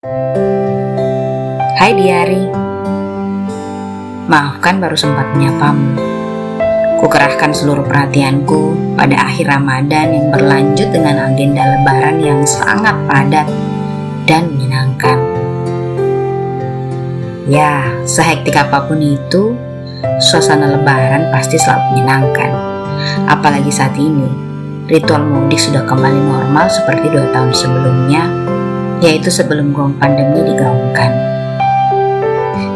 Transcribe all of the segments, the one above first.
Hai Diari, maafkan baru sempat menyapamu. Kukerahkan seluruh perhatianku pada akhir Ramadan yang berlanjut dengan agenda lebaran yang sangat padat dan menyenangkan. Ya, sehektik apapun itu, suasana lebaran pasti selalu menyenangkan. Apalagi saat ini, ritual mudik sudah kembali normal seperti 2 tahun sebelumnya, yaitu sebelum gong pandemi digaungkan.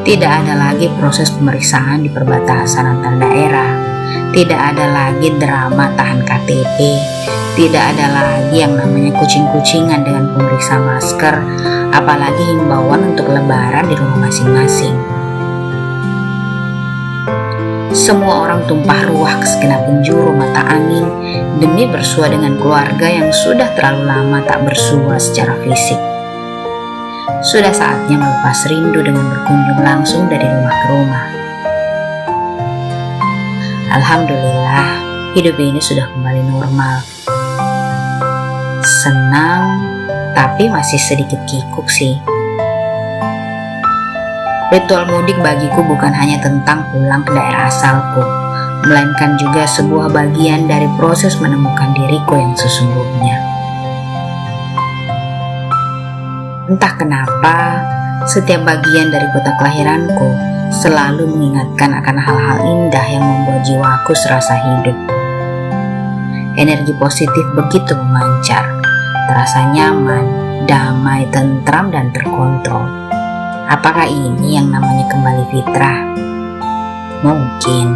Tidak ada lagi proses pemeriksaan di perbatasan antar daerah, tidak ada lagi drama tahan KTP, tidak ada lagi yang namanya kucing-kucingan dengan pemeriksa masker, apalagi himbauan untuk lebaran di rumah masing-masing. Semua orang tumpah ruah ke segenap penjuru mata angin demi bersua dengan keluarga yang sudah terlalu lama tak bersua secara fisik. Sudah saatnya melepas rindu dengan berkunjung langsung dari rumah ke rumah. Alhamdulillah, hidup ini sudah kembali normal. Senang, tapi masih sedikit kikuk sih. Ritual mudik bagiku bukan hanya tentang pulang ke daerah asalku, melainkan juga sebuah bagian dari proses menemukan diriku yang sesungguhnya. Entah kenapa, setiap bagian dari kota kelahiranku selalu mengingatkan akan hal-hal indah yang membuat jiwaku serasa hidup. Energi positif begitu memancar, terasa nyaman, damai, tentram, dan terkontrol. Apakah ini yang namanya kembali fitrah? Mungkin.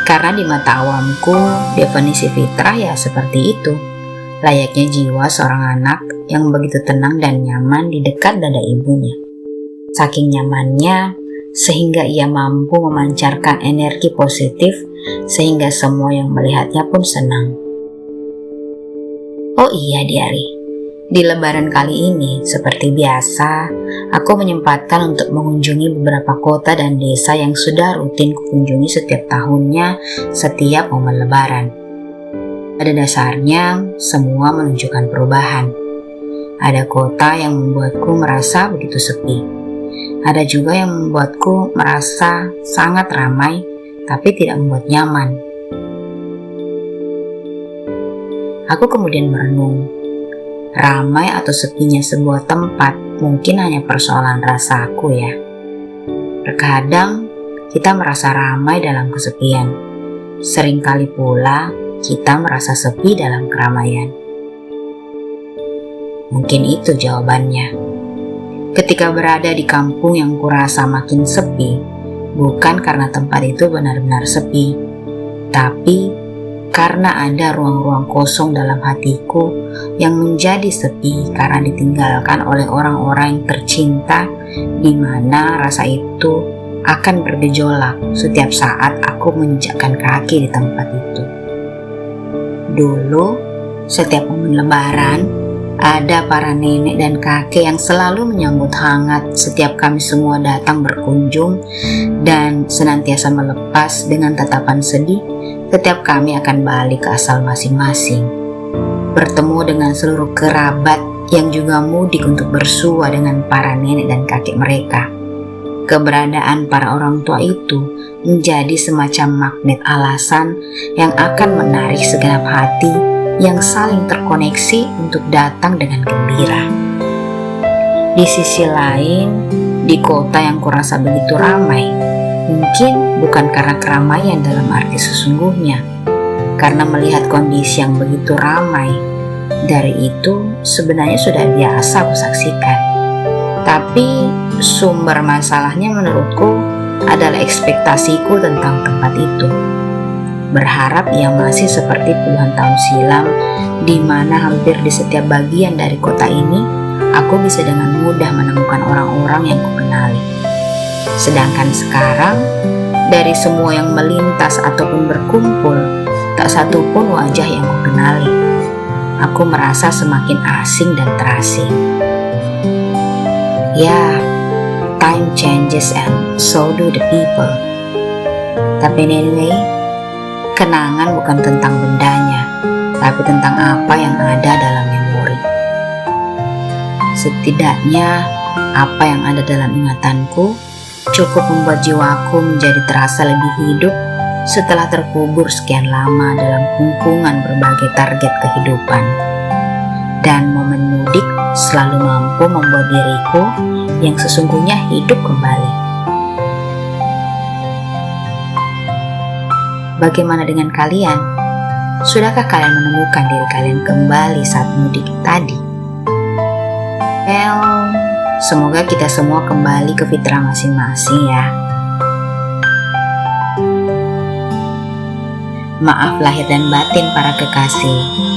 Karena di mata awamku, definisi fitrah ya seperti itu. Layaknya jiwa seorang anak yang begitu tenang dan nyaman di dekat dada ibunya. Saking nyamannya, sehingga ia mampu memancarkan energi positif sehingga semua yang melihatnya pun senang. Oh iya Diari, di lebaran kali ini seperti biasa, aku menyempatkan untuk mengunjungi beberapa kota dan desa yang sudah rutin kukunjungi setiap tahunnya setiap momen lebaran. Pada dasarnya, semua menunjukkan perubahan. Ada kota yang membuatku merasa begitu sepi. Ada juga yang membuatku merasa sangat ramai, tapi tidak membuat nyaman. Aku kemudian merenung. Ramai atau sepinya sebuah tempat mungkin hanya persoalan rasaku ya. Terkadang kita merasa ramai dalam kesepian. Seringkali pula kita merasa sepi dalam keramaian. Mungkin itu jawabannya. Ketika berada di kampung yang kurasa makin sepi, bukan karena tempat itu benar-benar sepi, tapi karena ada ruang-ruang kosong dalam hatiku yang menjadi sepi karena ditinggalkan oleh orang-orang yang tercinta, di mana rasa itu akan bergejolak setiap saat aku menginjakkan kaki di tempat itu. Dulu, setiap momen lebaran, ada para nenek dan kakek yang selalu menyambut hangat setiap kami semua datang berkunjung dan senantiasa melepas dengan tatapan sedih setiap kami akan balik ke asal masing-masing. Bertemu dengan seluruh kerabat yang juga mudik untuk bersua dengan para nenek dan kakek mereka. Keberadaan para orang tua itu menjadi semacam magnet alasan yang akan menarik segenap hati yang saling terkoneksi untuk datang dengan gembira. Di sisi lain, di kota yang kurasa begitu ramai, mungkin bukan karena keramaian dalam arti sesungguhnya, karena melihat kondisi yang begitu ramai, dari itu sebenarnya sudah biasa aku saksikan. Tapi sumber masalahnya menurutku adalah ekspektasiku tentang tempat itu. Berharap ia masih seperti puluhan tahun silam, di mana hampir di setiap bagian dari kota ini, aku bisa dengan mudah menemukan orang-orang yang kukenali. Sedangkan sekarang, dari semua yang melintas ataupun berkumpul, tak satu pun wajah yang kukenali. Aku merasa semakin asing dan terasing. Ya, time changes and so do the people. Tapi anyway, kenangan bukan tentang bendanya, tapi tentang apa yang ada dalam memori. Setidaknya apa yang ada dalam ingatanku cukup membuat jiwaku menjadi terasa lebih hidup setelah terkubur sekian lama dalam kungkungan berbagai target kehidupan. Dan momen mudik selalu mampu membuat diriku yang sesungguhnya hidup kembali. Bagaimana dengan kalian? Sudahkah kalian menemukan diri kalian kembali saat mudik tadi? Semoga kita semua kembali ke fitrah masing-masing ya. Maaf lahir dan batin para kekasih.